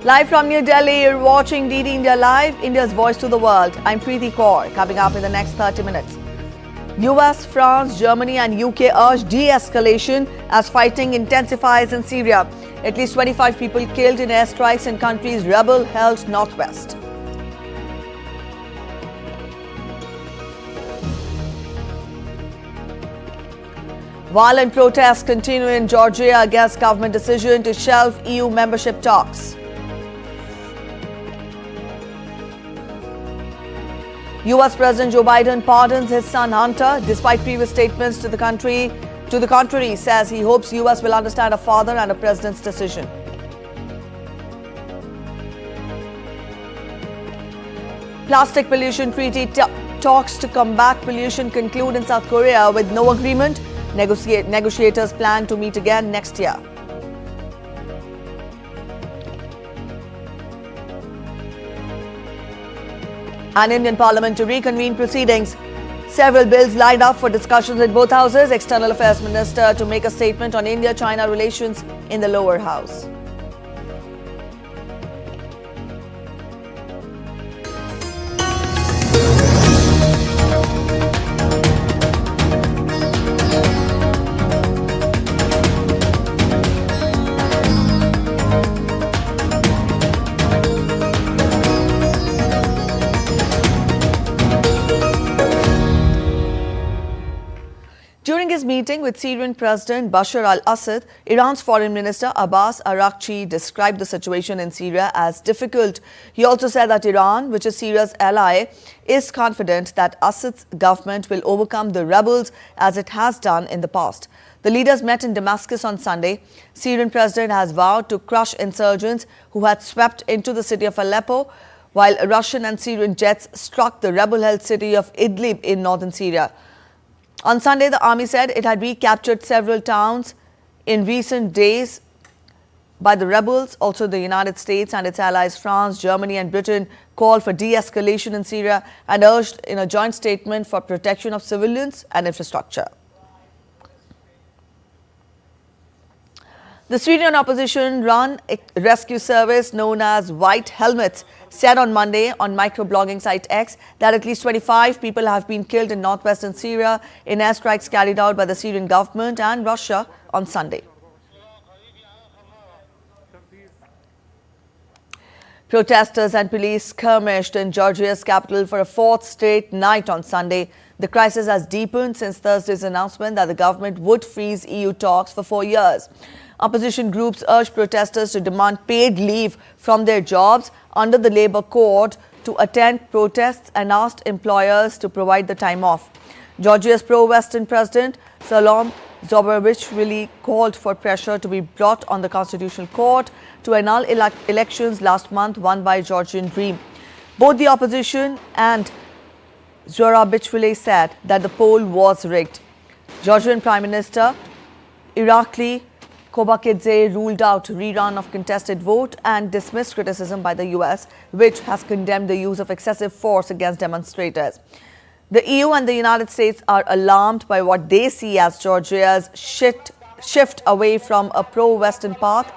Live from New Delhi, you're watching DD India Live, India's voice to the world. I'm Preeti Kaur. Coming up in the next 30 minutes. US, France, Germany and UK urge de-escalation as fighting intensifies in Syria. At least 25 people killed in airstrikes in countries rebel-held northwest. Violent protests continue in Georgia against government decision to shelve EU membership talks. US President Joe Biden pardons his son Hunter despite previous statements to the contrary, says he hopes US will understand a father and a president's decision. Plastic pollution treaty talks to combat pollution conclude in South Korea with no agreement. Negotiators plan to meet again next year. An Indian Parliament to reconvene proceedings. Several bills lined up for discussions in both houses. External Affairs Minister to make a statement on India-China relations in the lower house. During his meeting with Syrian President Bashar al-Assad, Iran's Foreign Minister Abbas Araghchi described the situation in Syria as difficult. He also said that Iran, which is Syria's ally, is confident that Assad's government will overcome the rebels as it has done in the past. The leaders met in Damascus on Sunday. Syrian president has vowed to crush insurgents who had swept into the city of Aleppo, while Russian and Syrian jets struck the rebel-held city of Idlib in northern Syria. On Sunday, the army said it had recaptured several towns in recent days by the rebels. Also, the United States and its allies France, Germany and Britain called for de-escalation in Syria and urged in a joint statement for protection of civilians and infrastructure. The Syrian opposition-run rescue service known as White Helmets said on Monday on microblogging site X that at least 25 people have been killed in northwestern Syria in airstrikes carried out by the Syrian government and Russia on Sunday. Protesters and police skirmished in Georgia's capital for a fourth straight night on Sunday. The crisis has deepened since Thursday's announcement that the government would freeze EU talks for 4 years. Opposition groups urged protesters to demand paid leave from their jobs under the Labour Code to attend protests and asked employers to provide the time off. Georgia's pro-Western president, Salom Zobarovich, called for pressure to be brought on the Constitutional Court to annul elections last month won by Georgian Dream. Both the opposition and Zobarovich said that the poll was rigged. Georgian Prime Minister Irakli Kobakidze ruled out rerun of contested vote and dismissed criticism by the US, which has condemned the use of excessive force against demonstrators. The EU and the United States are alarmed by what they see as Georgia's shift away from a pro-Western path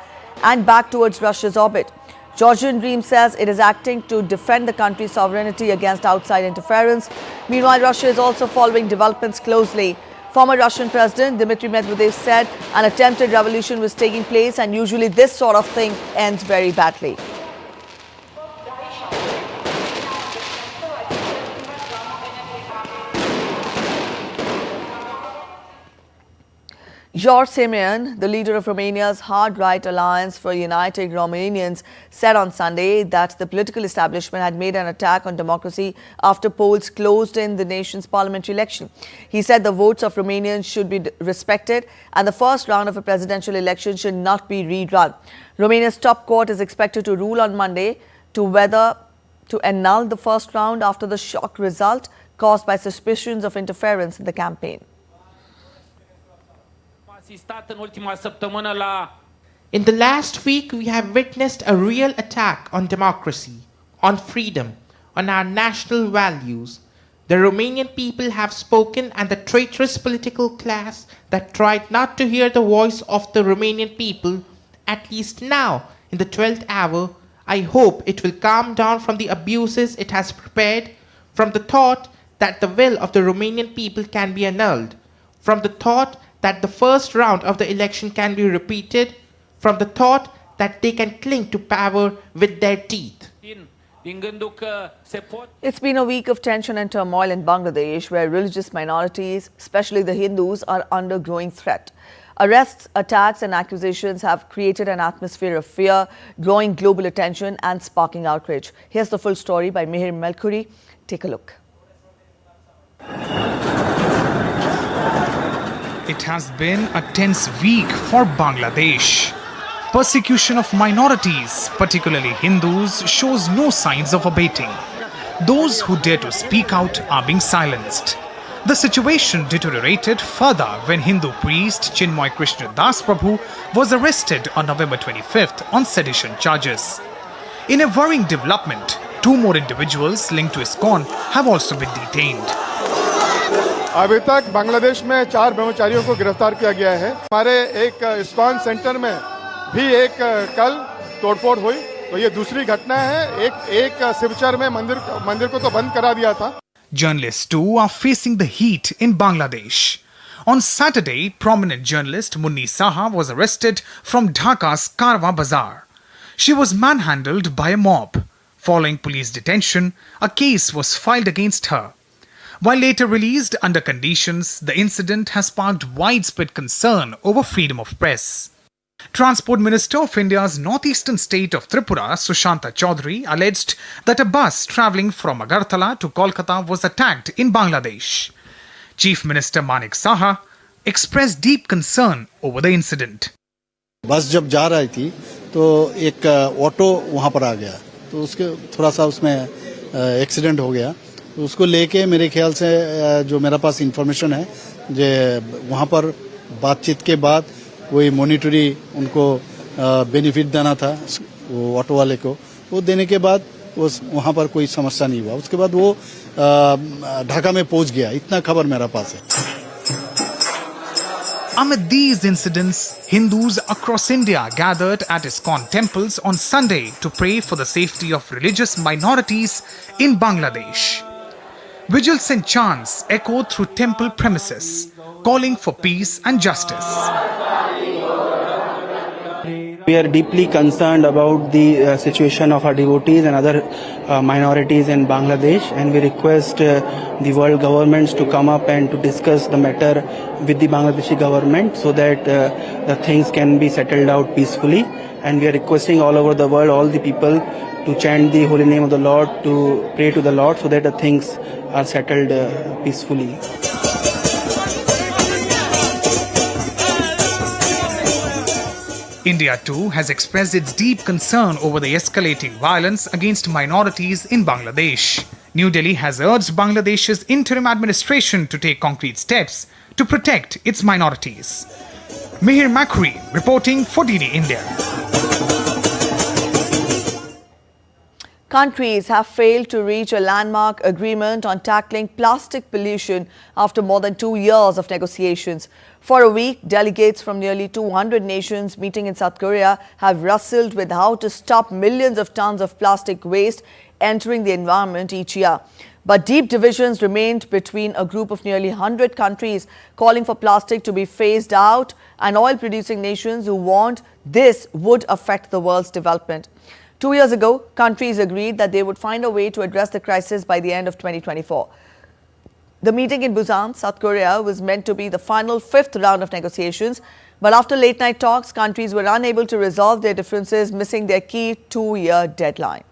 and back towards Russia's orbit. Georgian Dream says it is acting to defend the country's sovereignty against outside interference. Meanwhile, Russia is also following developments closely. Former Russian President Dmitry Medvedev said an attempted revolution was taking place and usually this sort of thing ends very badly. George Simeon, the leader of Romania's hard-right Alliance for Uniting Romanians, said on Sunday that the political establishment had made an attack on democracy after polls closed in the nation's parliamentary election. He said the votes of Romanians should be respected and the first round of a presidential election should not be rerun. Romania's top court is expected to rule on Monday to whether to annul the first round after the shock result caused by suspicions of interference in the campaign. In the last week, we have witnessed a real attack on democracy, on freedom, on our national values. The Romanian people have spoken, and the traitorous political class that tried not to hear the voice of the Romanian people, at least now, in the 12th hour, I hope it will calm down from the abuses it has prepared, from the thought that the will of the Romanian people can be annulled, from the thought that the first round of the election can be repeated, from the thought that they can cling to power with their teeth. It's been a week of tension and turmoil in Bangladesh, where religious minorities, especially the Hindus, are under growing threat. Arrests, attacks and accusations have created an atmosphere of fear, drawing global attention and sparking outrage. Here's the full story by Mihir Melkhuri. Take a look. It has been a tense week for Bangladesh. Persecution of minorities, particularly Hindus, shows no signs of abating. Those who dare to speak out are being silenced. The situation deteriorated further when Hindu priest Chinmoy Krishna Das Prabhu was arrested on November 25th on sedition charges. In a worrying development, 2 more individuals linked to ISKCON have also been detained. अभी तक बांग्लादेश में 4 ब्रह्मचारियों को गिरफ्तार किया गया है। हमारे एक ISKCON सेंटर में भी एक कल तोड़फोड़ हुई, तो ये दूसरी घटना है। एक शिवचर में मंदिर को तो बंद करा दिया था। Journalists too are facing the heat in Bangladesh. On Saturday, prominent journalist Munni Saha was arrested from Dhaka's Karwa Bazaar. She was manhandled by a mob. Following police detention, a case was filed against her. While later released under conditions, the incident has sparked widespread concern over freedom of press. Transport Minister of India's northeastern state of Tripura, Sushanta Chaudhary, alleged that a bus travelling from Agartala to Kolkata was attacked in Bangladesh. Chief Minister Manik Saha expressed deep concern over the incident. बस जब जा रही थी तो एक auto वहां पर आ गया, तो उसके थोड़ा सा उसमें एक्सीडेंट हो गया। तो उसको लेके मेरे ख्याल से जो मेरा पास इंफॉर्मेशन है, जो वहां पर बातचीत के बाद कोई मॉनिटरी उनको बेनिफिट देना था वो ऑटो वाले को, वो देने के बाद वो वहां पर कोई समस्या नहीं हुआ। उसके बाद वो ढाका में पहुंच गया, इतना खबर मेरा पास है। Amid these incidents, Hindus across India gathered at ISKCON temples on Sunday to pray for the safety of religious minorities in Bangladesh. Vigils and chants echoed through temple premises, calling for peace and justice. We are deeply concerned about the situation of our devotees and other minorities in Bangladesh, and we request the world governments to come up and to discuss the matter with the Bangladeshi government so that the things can be settled out peacefully. And we are requesting all over the world, all the people to chant the holy name of the Lord, to pray to the Lord so that the things are settled peacefully. India too has expressed its deep concern over the escalating violence against minorities in Bangladesh. New Delhi has urged Bangladesh's interim administration to take concrete steps to protect its minorities. Mihir Melkhuri reporting for DD India. Countries have failed to reach a landmark agreement on tackling plastic pollution after more than 2 years of negotiations. For a week, delegates from nearly 200 nations meeting in South Korea have wrestled with how to stop millions of tons of plastic waste entering the environment each year. But deep divisions remained between a group of nearly 100 countries calling for plastic to be phased out and oil-producing nations who warned this would affect the world's development. 2 years ago, countries agreed that they would find a way to address the crisis by the end of 2024. The meeting in Busan, South Korea, was meant to be the final 5th round of negotiations. But after late-night talks, countries were unable to resolve their differences, missing their key 2-year deadline.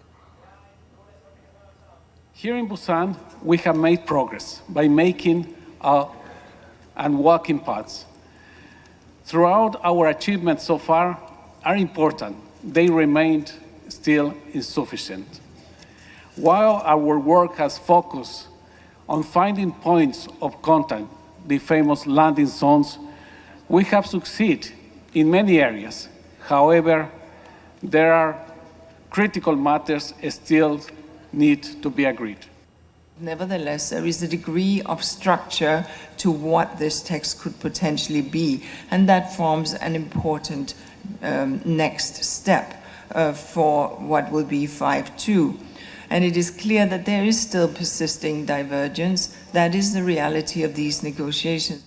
Here in Busan, we have made progress by making and walking paths. Throughout our achievements so far are important. They remained still insufficient. While our work has focused on finding points of contact, the famous landing zones, we have succeeded in many areas. However, there are critical matters still need to be agreed. Nevertheless, there is a degree of structure to what this text could potentially be, and that forms an important next step. for what will be 5-2. And it is clear that there is still persisting divergence. That is the reality of these negotiations.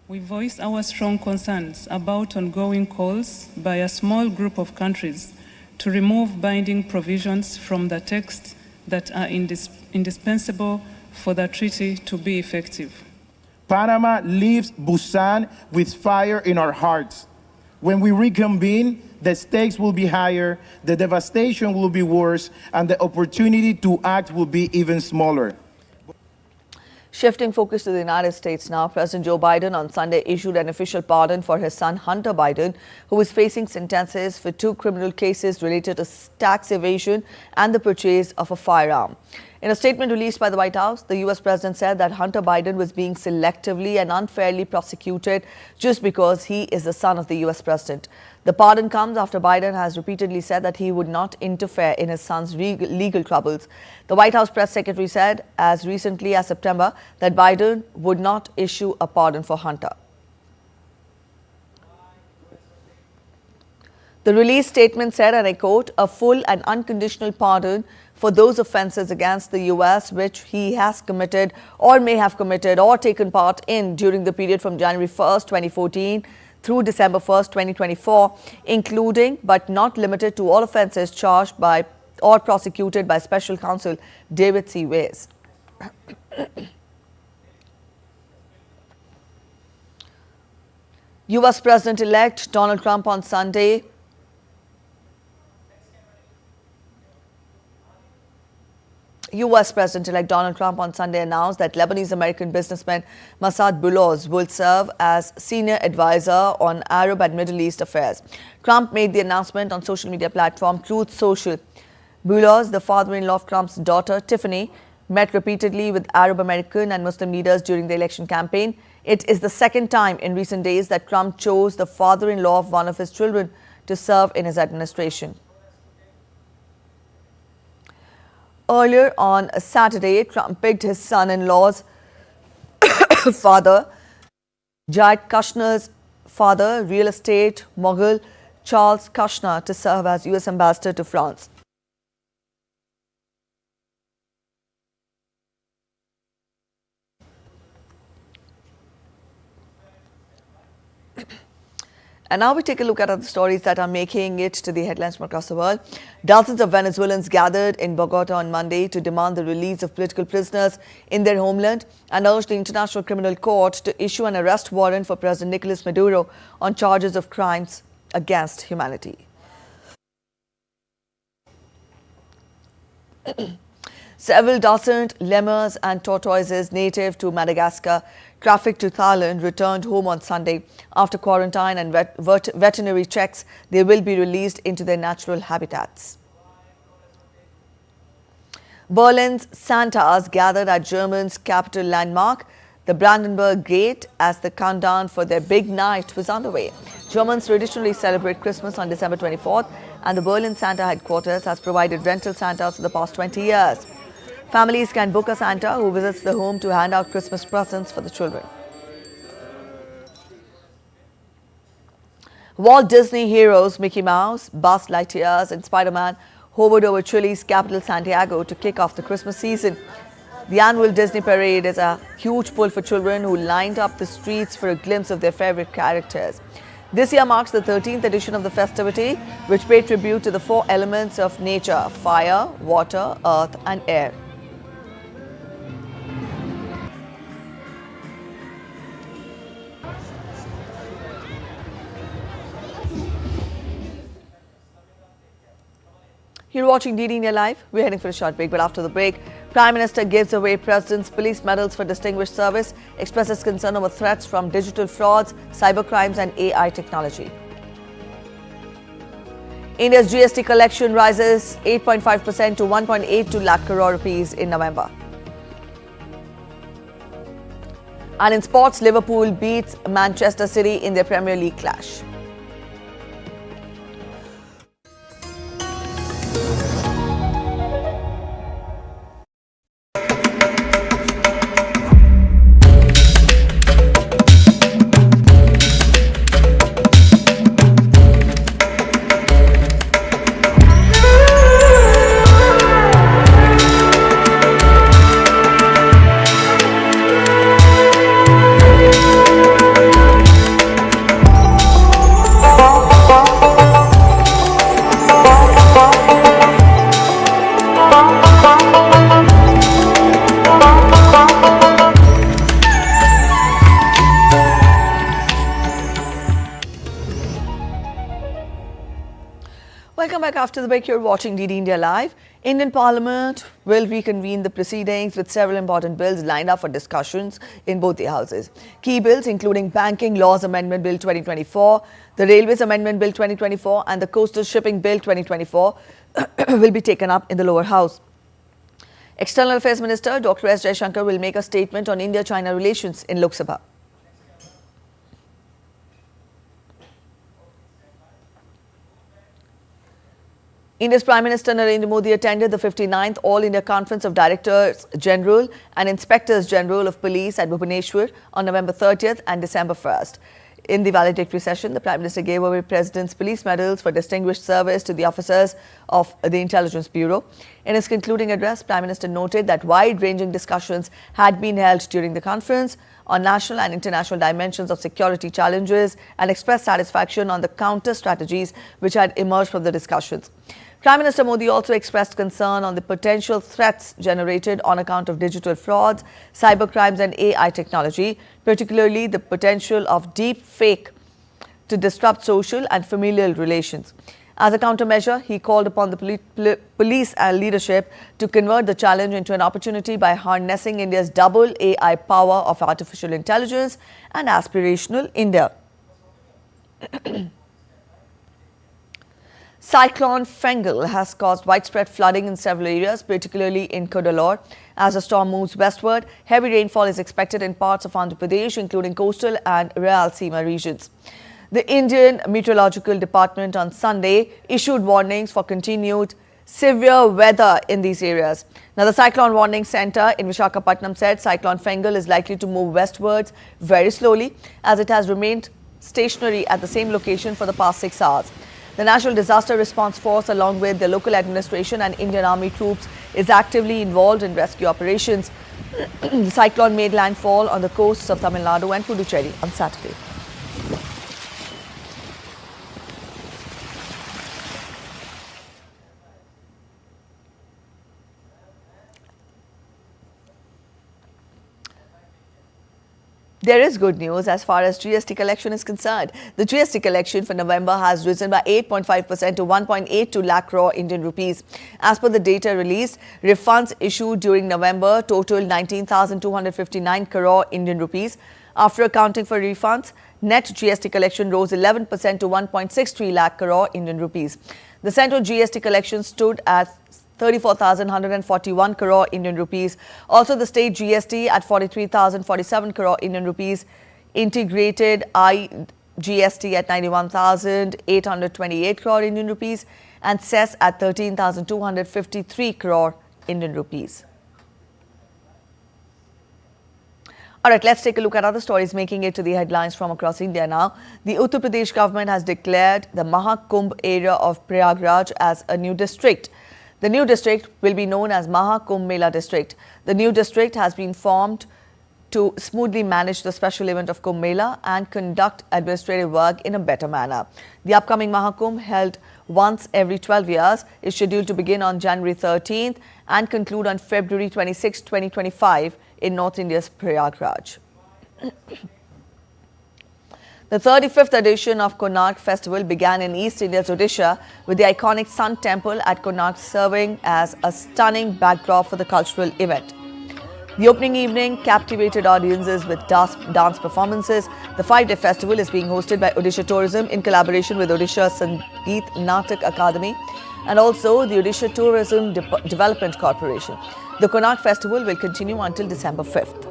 We voiced our strong concerns about ongoing calls by a small group of countries to remove binding provisions from the text that are indispensable for the treaty to be effective. Panama leaves Busan with fire in our hearts. When we reconvene, the stakes will be higher, the devastation will be worse, and the opportunity to act will be even smaller. Shifting focus to the United States now, President Joe Biden on Sunday issued an official pardon for his son Hunter Biden, who is facing sentences for 2 criminal cases related to tax evasion and the purchase of a firearm. In a statement released by the White House, the U.S. president said that Hunter Biden was being selectively and unfairly prosecuted just because he is the son of the U.S. president. The pardon comes after Biden has repeatedly said that he would not interfere in his son's legal troubles. The White House press secretary said as recently as September that Biden would not issue a pardon for Hunter. The release statement said, and I quote, "A full and unconditional pardon for those offences against the U.S. which he has committed or may have committed or taken part in during the period from January 1st, 2014 through December 1st, 2024, including but not limited to all offences charged by or prosecuted by Special Counsel David C. Weiss." U.S. President-elect Donald Trump on Sunday U.S. President-elect Donald Trump on Sunday announced that Lebanese-American businessman Massad Boulos will serve as senior advisor on Arab and Middle East affairs. Trump made the announcement on social media platform Truth Social. Boulos, the father-in-law of Trump's daughter Tiffany, met repeatedly with Arab American and Muslim leaders during the election campaign. It is the second time in recent days that Trump chose the father-in-law of one of his children to serve in his administration. Earlier on Saturday, Trump picked his son-in-law's father, Jared Kushner's father, real estate mogul Charles Kushner, to serve as U.S. ambassador to France. And now we take a look at other stories that are making it to the headlines from across the world. Dozens of Venezuelans gathered in Bogota on Monday to demand the release of political prisoners in their homeland and urged the International Criminal Court to issue an arrest warrant for President Nicolas Maduro on charges of crimes against humanity. Several dozen lemurs and tortoises native to Madagascar trafficked to Thailand returned home on Sunday. After quarantine and veterinary checks, they will be released into their natural habitats. Berlin's Santas gathered at Germany's capital landmark, the Brandenburg Gate, as the countdown for their big night was underway. Germans traditionally celebrate Christmas on December 24th, and the Berlin Santa headquarters has provided rental Santas for the past 20 years. Families can book a Santa who visits the home to hand out Christmas presents for the children. Walt Disney heroes Mickey Mouse, Buzz Lightyear and Spider-Man hovered over Chile's capital Santiago to kick off the Christmas season. The annual Disney parade is a huge pull for children who lined up the streets for a glimpse of their favorite characters. This year marks the 13th edition of the festivity, which paid tribute to the 4 elements of nature: fire, water, earth and air. You're watching DD India Live. We're heading for a short break, but after the break, Prime Minister gives away President's police medals for distinguished service, expresses concern over threats from digital frauds, cybercrimes and AI technology. India's GST collection rises 8.5% to 1.82 lakh crore rupees in November. And in sports, Liverpool beats Manchester City in their Premier League clash. After the break, you're watching DD India Live. Indian Parliament will reconvene the proceedings with several important bills lined up for discussions in both the houses. Key bills including Banking Laws Amendment Bill 2024, the Railways Amendment Bill 2024 and the Coastal Shipping Bill 2024 will be taken up in the lower house. External Affairs Minister Dr. S. Jaishankar will make a statement on India-China relations in Lok Sabha. India's Prime Minister Narendra Modi attended the 59th All India Conference of Directors General and Inspectors General of Police at Bhubaneswar on November 30th and December 1st. In the valedictory session, the Prime Minister gave away President's Police Medals for distinguished service to the officers of the Intelligence Bureau. In his concluding address, Prime Minister noted that wide-ranging discussions had been held during the conference on national and international dimensions of security challenges and expressed satisfaction on the counter strategies which had emerged from the discussions. Prime Minister Modi also expressed concern on the potential threats generated on account of digital frauds, cybercrimes and AI technology, particularly the potential of deep fake to disrupt social and familial relations. As a countermeasure, he called upon the police and leadership to convert the challenge into an opportunity by harnessing India's double AI power of artificial intelligence and aspirational India. Cyclone Fengal has caused widespread flooding in several areas, particularly in Cuddalore. As the storm moves westward, heavy rainfall is expected in parts of Andhra Pradesh, including coastal and Rayalaseema regions. The Indian Meteorological Department on Sunday issued warnings for continued severe weather in these areas. Now, the Cyclone Warning Center in Visakhapatnam said Cyclone Fengal is likely to move westwards very slowly as it has remained stationary at the same location for the past 6 hours. The National Disaster Response Force, along with the local administration and Indian Army troops, is actively involved in rescue operations. The cyclone made landfall on the coasts of Tamil Nadu and Puducherry on Saturday. There is good news as far as GST collection is concerned. The GST collection for November has risen by 8.5% to 1.82 lakh crore Indian rupees. As per the data released, refunds issued during November totaled 19,259 crore Indian rupees. After accounting for refunds, net GST collection rose 11% to 1.63 lakh crore Indian rupees. The central GST collection stood at 34,141 crore Indian rupees. Also, the state GST at 43,047 crore Indian rupees. Integrated IGST at 91,828 crore Indian rupees and cess at 13,253 crore Indian rupees. All right, let's take a look at other stories making it to the headlines from across India now. The Uttar Pradesh government has declared the Mahakumbh area of Prayagraj as a new district. The new district will be known as Mahakumbh Mela district. The new district has been formed to smoothly manage the special event of Kumbh Mela and conduct administrative work in a better manner. The upcoming Mahakumbh, held once every 12 years, is scheduled to begin on January 13th and conclude on February 26, 2025 in North India's Prayagraj. The 35th edition of Konark Festival began in East India's Odisha with the iconic Sun Temple at Konark serving as a stunning backdrop for the cultural event. The opening evening captivated audiences with dance performances. The 5-day festival is being hosted by Odisha Tourism in collaboration with Odisha Sangeet Natak Academy and also the Odisha Tourism Development Corporation. The Konark Festival will continue until December 5th.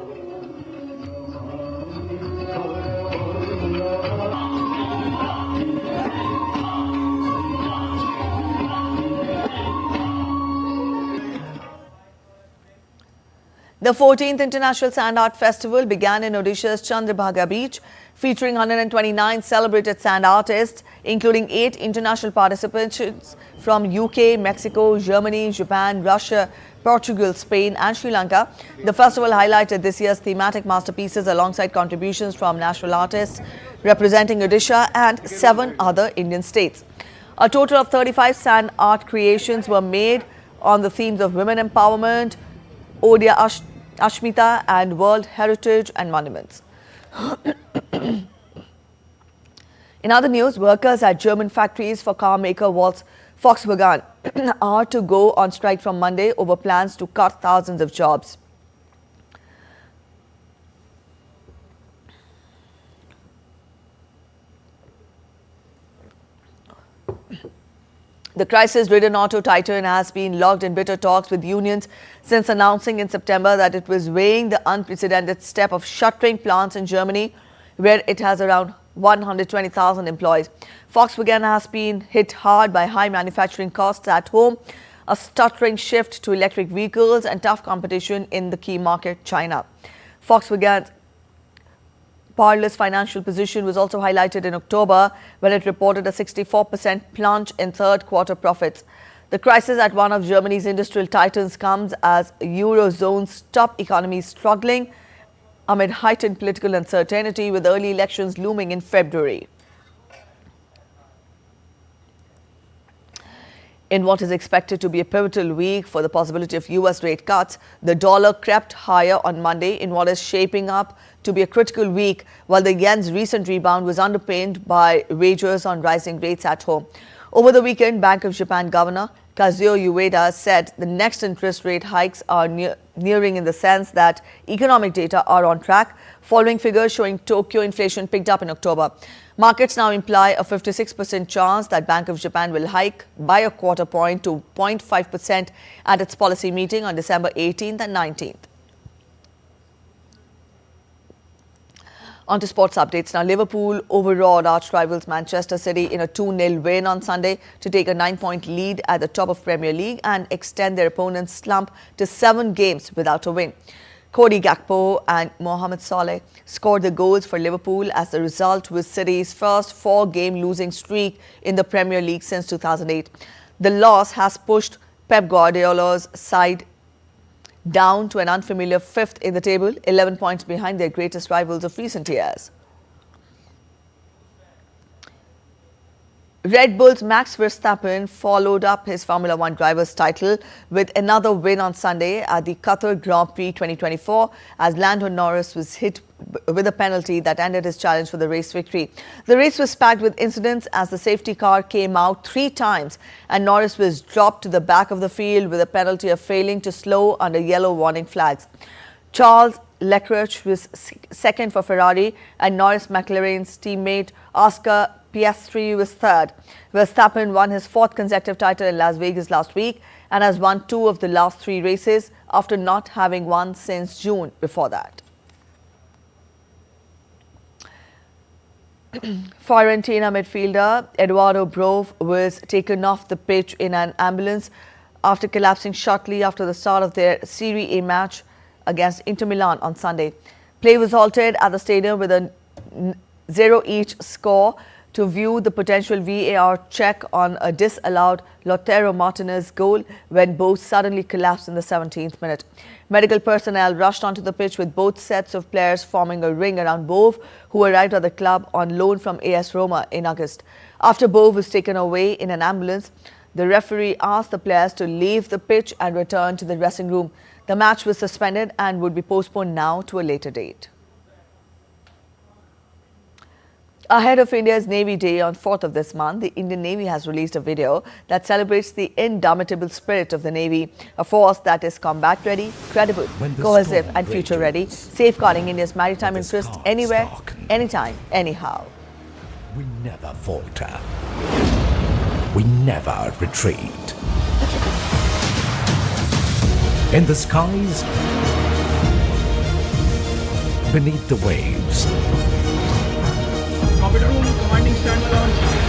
The 14th International Sand Art Festival began in Odisha's Chandrabhaga Beach, featuring 129 celebrated sand artists, including 8 international participants from UK, Mexico, Germany, Japan, Russia, Portugal, Spain and Sri Lanka. The festival highlighted this year's thematic masterpieces alongside contributions from national artists representing Odisha and 7 other Indian states. A total of 35 sand art creations were made on the themes of women empowerment, Odia Ashmita and World Heritage and Monuments. In other news, workers at German factories for car maker Volkswagen are to go on strike from Monday over plans to cut thousands of jobs. The crisis-ridden auto titan has been locked in bitter talks with unions since announcing in September that it was weighing the unprecedented step of shuttering plants in Germany, where it has around 120,000 employees. Volkswagen has been hit hard by high manufacturing costs at home, a stuttering shift to electric vehicles and tough competition in the key market, China. Volkswagen's parlous financial position was also highlighted in October when it reported a 64% plunge in third quarter profits. The crisis at one of Germany's industrial titans comes as Eurozone's top economies struggling amid heightened political uncertainty with early elections looming in February. In what is expected to be a pivotal week for the possibility of US rate cuts, the dollar crept higher on Monday in what is shaping up to be a critical week, while the yen's recent rebound was underpinned by wagers on rising rates at home. Over the weekend, Bank of Japan Governor Kazuo Ueda said the next interest rate hikes are nearing in the sense that economic data are on track, following figures showing Tokyo inflation picked up in October. Markets now imply a 56% chance that Bank of Japan will hike by a quarter point to 0.5% at its policy meeting on December 18th and 19th. On to sports updates now. Liverpool overawed arch rivals Manchester City in a 2-0 win on Sunday to take a 9-point lead at the top of Premier League and extend their opponent's slump to 7 games without a win. Cody Gakpo and Mohamed Saleh scored the goals for Liverpool as the result was City's first 4-game losing streak in the Premier League since 2008. The loss has pushed Pep Guardiola's side down to an unfamiliar 5th in the table, 11 points behind their greatest rivals of recent years. Red Bull's Max Verstappen followed up his Formula One driver's title with another win on Sunday at the Qatar Grand Prix 2024 as Lando Norris was hit with a penalty that ended his challenge for the race victory. The race was packed with incidents as the safety car came out 3 times and Norris was dropped to the back of the field with a penalty of failing to slow under yellow warning flags. Charles Leclerc was second for Ferrari and Norris McLaren's teammate Oscar Piastri was third. Verstappen won his 4th consecutive title in Las Vegas last week and has won 2 of the last 3 races after not having won since June before that. Fiorentina midfielder Eduardo Brove was taken off the pitch in an ambulance after collapsing shortly after the start of their Serie A match against Inter Milan on Sunday. Play was halted at the stadium with a 0 each score to view the potential VAR check on a disallowed Lautaro Martinez goal when both suddenly collapsed in the 17th minute. Medical personnel rushed onto the pitch with both sets of players forming a ring around Bove, who arrived at the club on loan from AS Roma in August. After Bove was taken away in an ambulance, the referee asked the players to leave the pitch and return to the dressing room. The match was suspended and would be postponed now to a later date. Ahead of India's Navy Day on 4th of this month, the Indian Navy has released a video that celebrates the indomitable spirit of the Navy, a force that is combat-ready, credible, cohesive and future-ready, safeguarding India's maritime interests anywhere, anytime, anyhow. We never falter. We never retreat. In the skies, beneath the waves, Commanding stand launch.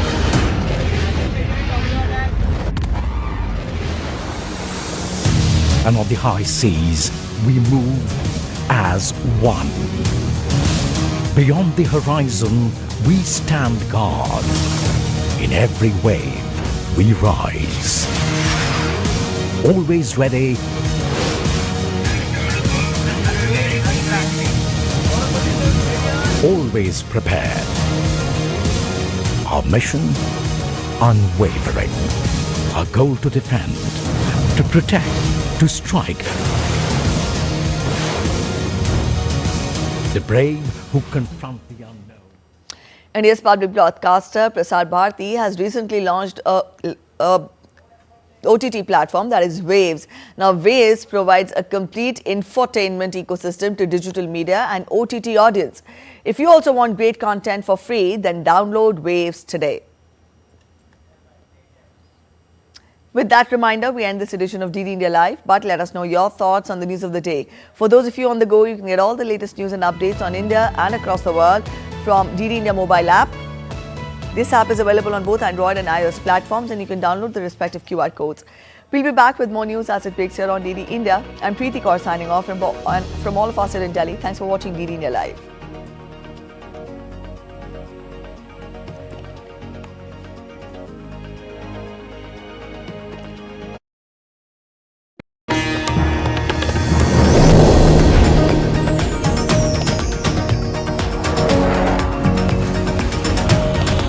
and on the high seas, we move as one. Beyond the horizon, we stand guard. In every wave, we rise. Always ready. Always prepared. Our mission, unwavering. Our goal to defend, to protect, to strike. The brave who confront the unknown. India's public broadcaster Prasar Bharati has recently launched a OTT platform, that is Waves. Now, Waves provides a complete infotainment ecosystem to digital media and OTT audience. If you also want great content for free, then download Waves today. With that reminder, we end this edition of DD India Live, but let us know your thoughts on the news of the day. For those of you on the go, you can get all the latest news and updates on India and across the world from DD India mobile app. This app is available on both Android and iOS platforms, and you can download the respective QR codes. We'll be back with more news as it breaks here on DD India. I'm Preeti Kaur signing off from all of us here in Delhi. Thanks for watching DD India Live.